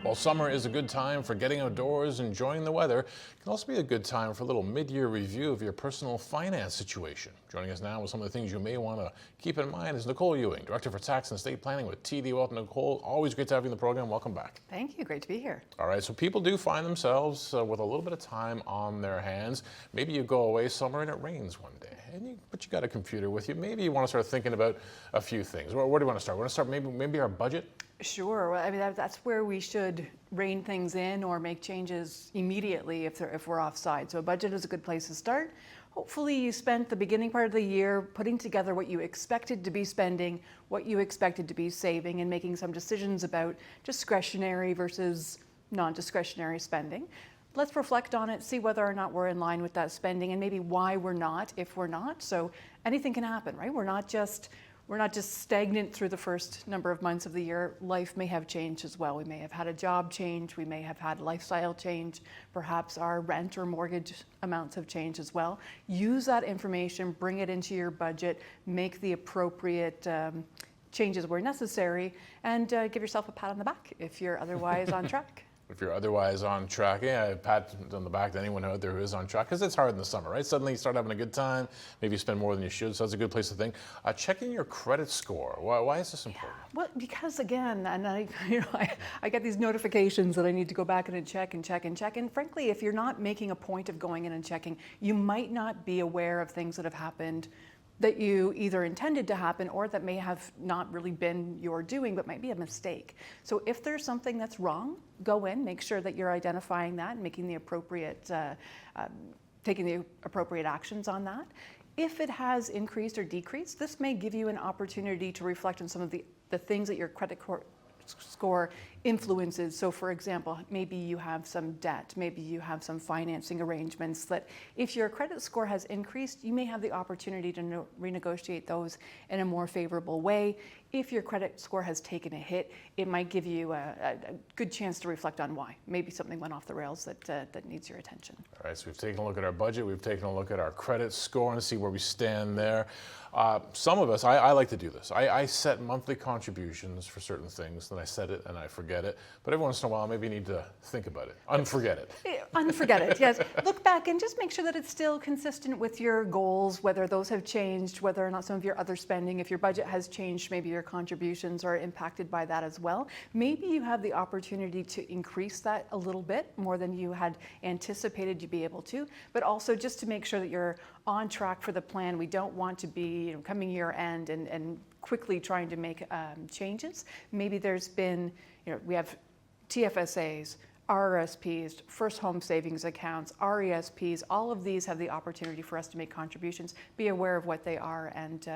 While summer is a good time for getting outdoors, enjoying the weather, it can also be a good time for a little mid-year review of your personal finance situation. Joining us now with some of the things you may want to keep in mind is Nicole Ewing, Director for Tax and Estate Planning with TD Wealth. Nicole, always great to have you in the program. Welcome back. Thank you. Great to be here. All right, so people do find themselves with a little bit of time on their hands. Maybe you go away somewhere and it rains one day, but you got a computer with you. Maybe you want to start thinking about a few things. Where do you want to start? We want to start maybe our budget? Sure. Well, I mean, that's where we should rein things in or make changes immediately if we're offside. So a budget is a good place to start. Hopefully you spent the beginning part of the year putting together what you expected to be spending, what you expected to be saving, and making some decisions about discretionary versus non-discretionary spending. Let's reflect on it, see whether or not we're in line with that spending and maybe why we're not, if we're not. So anything can happen, right? We're not just stagnant through the first number of months of the year. Life may have changed as well. We may have had a job change. We may have had a lifestyle change. Perhaps our rent or mortgage amounts have changed as well. Use that information, bring it into your budget, make the appropriate changes where necessary, and give yourself a pat on the back if you're otherwise on track. If you're otherwise on track, yeah, pat on the back to anyone out there who is on track, because it's hard in the summer, right? Suddenly you start having a good time, maybe you spend more than you should, so that's a good place to think. Checking your credit score, why is this important? Yeah. Well, because again, and I get these notifications that I need to go back and check, and frankly, if you're not making a point of going in and checking, you might not be aware of things that have happened that you either intended to happen or that may have not really been your doing, but might be a mistake. So if there's something that's wrong, go in, make sure that you're identifying that and making the appropriate, taking the appropriate actions on that. If it has increased or decreased, this may give you an opportunity to reflect on some of the things that your credit score influences. So for example, maybe you have some debt, maybe you have some financing arrangements that if your credit score has increased, you may have the opportunity to renegotiate those in a more favorable way. If your credit score has taken a hit, it might give you a good chance to reflect on why. Maybe something went off the rails that needs your attention. All right, so we've taken a look at our budget, we've taken a look at our credit score and see where we stand there. Some of us, I like to do this. I set monthly contributions for certain things, then I set it and I forget it. But every once in a while, maybe you need to think about it. Unforget it. Unforget it, yes. Look back and just make sure that it's still consistent with your goals, whether those have changed, whether or not some of your other spending, if your budget has changed, maybe your contributions are impacted by that as well. Maybe you have the opportunity to increase that a little bit more than you had anticipated you'd be able to, but also just to make sure that you're on track for the plan. We don't want to be coming year end and quickly trying to make changes. Maybe there's been, we have TFSAs, RRSPs, first home savings accounts, RESPs, all of these have the opportunity for us to make contributions, be aware of what they are and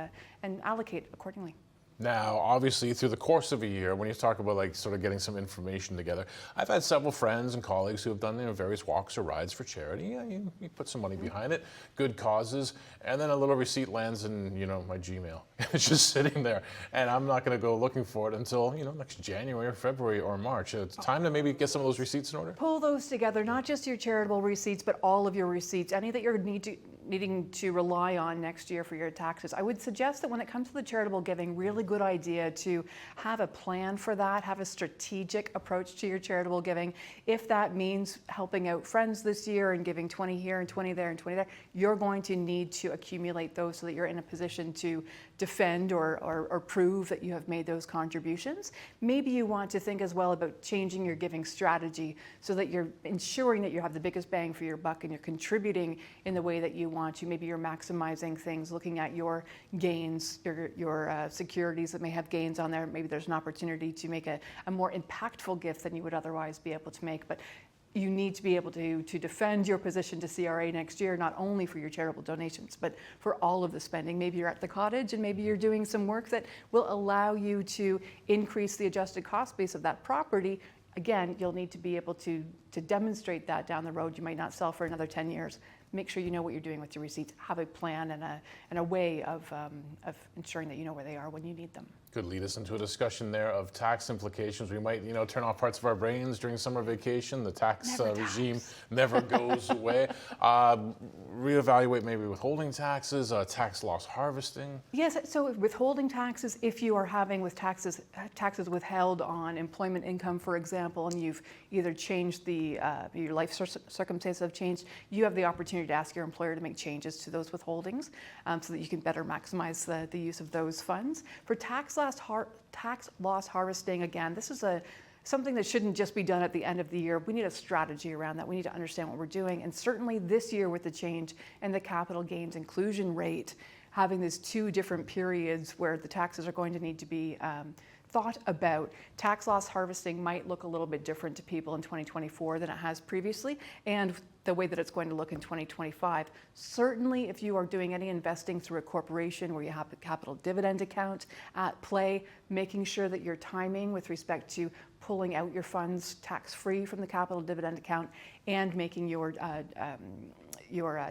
allocate accordingly. Now, obviously, through the course of a year, when you talk about sort of getting some information together, I've had several friends and colleagues who have done various walks or rides for charity. Yeah, you put some money behind it, good causes, and then a little receipt lands in my Gmail. It's just sitting there, and I'm not going to go looking for it until next January or February or March. It's time to maybe get some of those receipts in order. Pull those together, not just your charitable receipts, but all of your receipts, any that you're needing to rely on next year for your taxes. I would suggest that when it comes to the charitable giving, really good idea to have a plan for that, have a strategic approach to your charitable giving. If that means helping out friends this year and giving 20 here and 20 there and 20 there, you're going to need to accumulate those so that you're in a position to defend or prove that you have made those contributions. Maybe you want to think as well about changing your giving strategy so that you're ensuring that you have the biggest bang for your buck and you're contributing in the way that you want to. Maybe you're maximizing things, looking at your gains, your securities that may have gains on there. Maybe there's an opportunity to make a more impactful gift than you would otherwise be able to make. But you need to be able to defend your position to CRA next year, not only for your charitable donations, but for all of the spending. Maybe you're at the cottage and maybe you're doing some work that will allow you to increase the adjusted cost base of that property. Again, you'll need to be able to demonstrate that down the road. You might not sell for another 10 years. Make sure you know what you're doing with your receipts. Have a plan and a way of ensuring that you know where they are when you need them. Could lead us into a discussion there of tax implications. We might, turn off parts of our brains during summer vacation. The tax regime never goes away. Reevaluate maybe withholding taxes, tax loss harvesting. Yes, so withholding taxes, if you are having with taxes withheld on employment income, for example, and you've either changed your life circumstances have changed, you have the opportunity to ask your employer to make changes to those withholdings so that you can better maximize the use of those funds. For tax loss harvesting, again, this is something that shouldn't just be done at the end of the year. We need a strategy around that. We need to understand what we're doing. And certainly this year with the change in the capital gains inclusion rate, having these two different periods where the taxes are going to need to be thought about, tax loss harvesting might look a little bit different to people in 2024 than it has previously, and the way that it's going to look in 2025. Certainly, if you are doing any investing through a corporation where you have a capital dividend account at play, making sure that your timing with respect to pulling out your funds tax-free from the capital dividend account and making your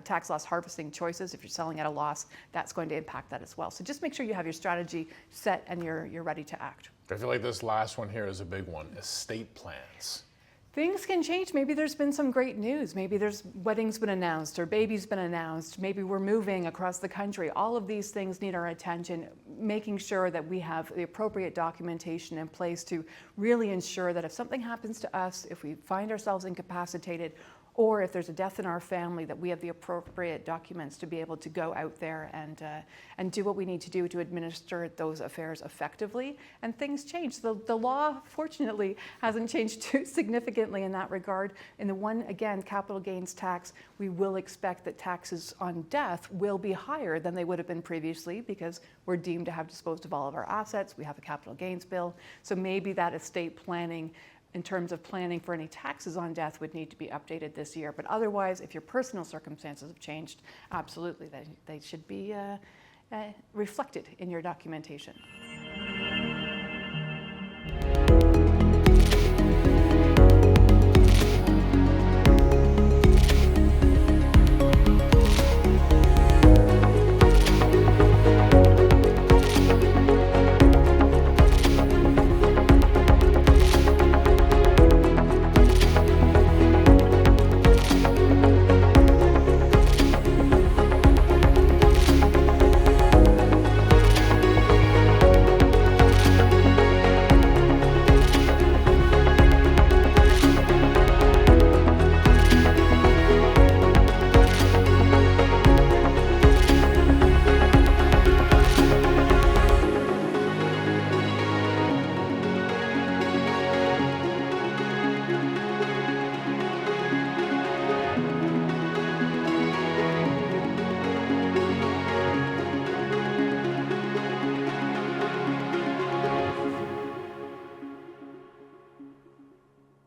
tax loss harvesting choices, if you're selling at a loss, that's going to impact that as well. So just make sure you have your strategy set and you're ready to act. I feel like this last one here is a big one, estate plans. Things can change. Maybe there's been some great news. Maybe there's wedding's been announced or baby's been announced. Maybe we're moving across the country. All of these things need our attention, making sure that we have the appropriate documentation in place to really ensure that if something happens to us, if we find ourselves incapacitated, or if there's a death in our family, that we have the appropriate documents to be able to go out there and do what we need to do to administer those affairs effectively. And things change. The law, fortunately, hasn't changed too significantly in that regard. In the one, again, capital gains tax, we will expect that taxes on death will be higher than they would have been previously because we're deemed to have disposed of all of our assets. We have a capital gains bill. So maybe that estate planning in terms of planning for any taxes on death would need to be updated this year. But otherwise, if your personal circumstances have changed, absolutely, they should be reflected in your documentation.